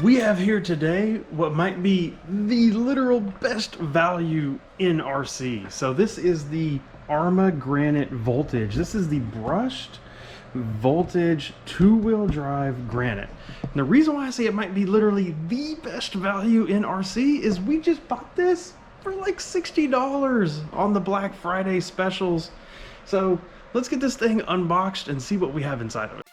We have here today what might be the literal best value in RC. So this is the Arrma Granite Voltage. This is the brushed voltage two-wheel drive granite. And the reason why I say it might be literally the best value in RC is we just bought this for like $60 on the Black Friday specials. So let's get this thing unboxed and see what we have inside of it.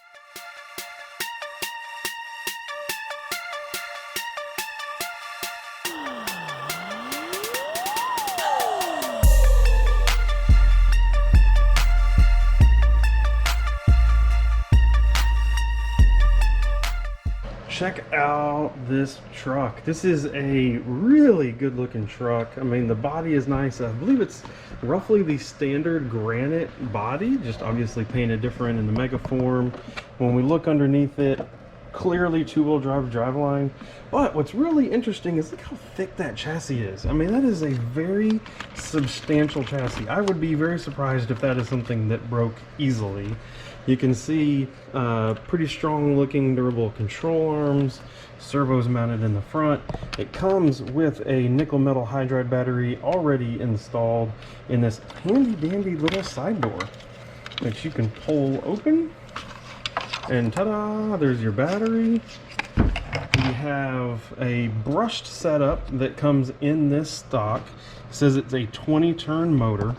Check out this truck. This is a really good looking truck. I mean, the body is nice. I believe it's roughly the standard granite body, just obviously painted different in the mega form. When we look underneath it, clearly two-wheel drive driveline. But what's really interesting is look how thick that chassis is. I mean, that is a very substantial chassis. I would be very surprised if that is something that broke easily. You can see pretty strong looking durable control arms, servos mounted in the front. It comes with a nickel metal hydride battery already installed in this handy dandy little side door, which you can pull open, and ta-da, there's your battery. We have a brushed setup that comes in this stock. It says it's a 20-turn motor.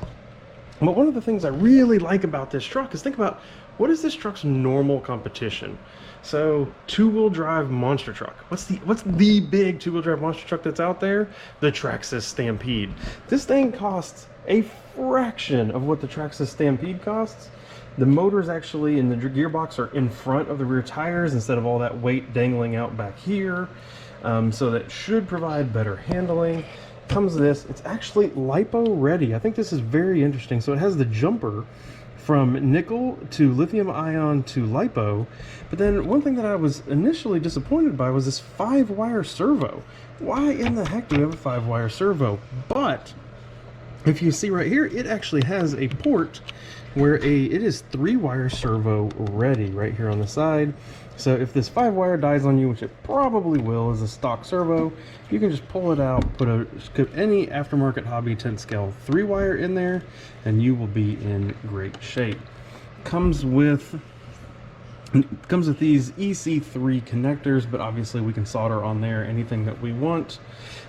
But one of the things I really like about this truck is think about what is this truck's normal competition. So two-wheel drive monster truck. What's the big two-wheel drive monster truck that's out there? The Traxxas Stampede. This thing costs a fraction of what the Traxxas Stampede costs. The motors actually and the gearbox are in front of the rear tires instead of all that weight dangling out back here. So that should provide better handling. Comes this, it's actually LiPo ready. I think this is very interesting. So it has the jumper from nickel to lithium ion to LiPo. But then one thing that I was initially disappointed by was this 5-wire servo. Why in the heck do we have a 5-wire servo? But if you see right here, it actually has a port where it is 3-wire servo ready right here on the side. So if this 5-wire dies on you, which it probably will as a stock servo, you can just pull it out, put any aftermarket hobby 10 scale 3-wire in there, and you will be in great shape. Comes with these EC3 connectors, but obviously we can solder on there anything that we want.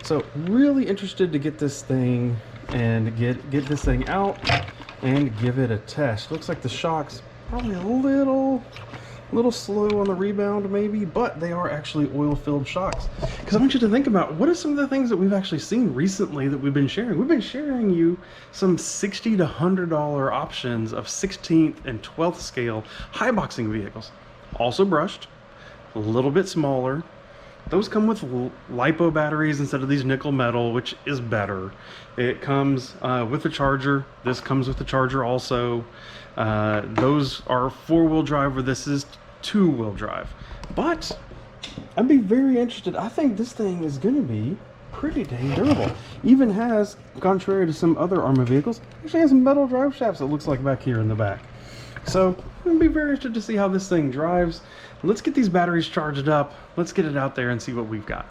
So really interested to get this thing and get this thing out and give it a test. Looks like the shocks probably a little slow on the rebound maybe, but they are actually oil-filled shocks. Because I want you to think about what are some of the things that we've actually seen recently that we've been sharing. We've been sharing you some $60 to $100 options of 16th and 12th scale high boxing vehicles. Also brushed, a little bit smaller. Those come with LiPo batteries instead of these nickel metal, which is better. It comes with a charger. This comes with a charger also. Those are 4-wheel drive, where this is 2-wheel drive. But I'd be very interested. I think this thing is going to be pretty dang durable. Even has, contrary to some other Arrma vehicles, actually has some metal drive shafts, it looks like, back here in the back. So I'm going to be very interested to see how this thing drives. Let's get these batteries charged up. Let's get it out there and see what we've got.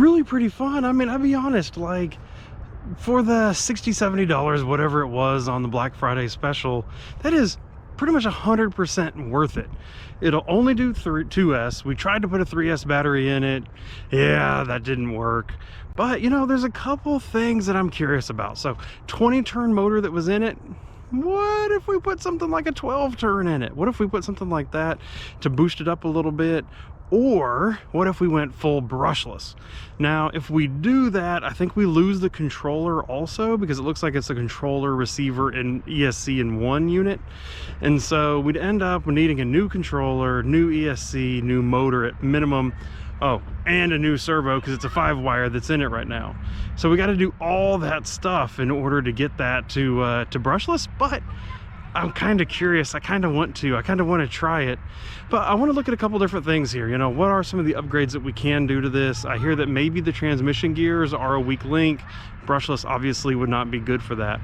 really pretty fun. I mean, I'll be honest, like, for the $60-70, whatever it was on the Black Friday special, that is pretty much 100% worth it. It'll only do 2S. We tried to put a 3S battery in it. Yeah, that didn't work. But, you know, there's a couple things that I'm curious about. So 20-turn motor that was in it, what if we put something like a 12-turn in it? What if we put something like that to boost it up a little bit? Or what if we went full brushless? Now, if we do that, I think we lose the controller also, because it looks like it's a controller, receiver, and ESC in one unit. And so we'd end up needing a new controller, new ESC, new motor at minimum. Oh, and a new servo, because it's a 5-wire that's in it right now. So we got to do all that stuff in order to get that to brushless. But I'm kind of curious. I kind of want to try it. But I want to look at a couple different things here. You know, what are some of the upgrades that we can do to this? I hear that maybe the transmission gears are a weak link. Brushless obviously would not be good for that.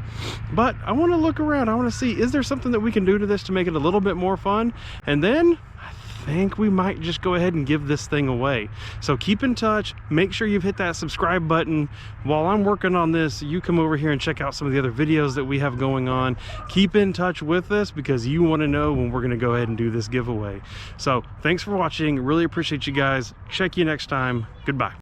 But I want to look around. I want to see, is there something that we can do to this to make it a little bit more fun? And then I think we might just go ahead and give this thing away. So keep in touch. Make sure you've hit that subscribe button. While I'm working on this, you come over here and check out some of the other videos that we have going on. Keep in touch with us, because you want to know when we're going to go ahead and do this giveaway. So thanks for watching. Really appreciate you guys. Check you next time. Goodbye.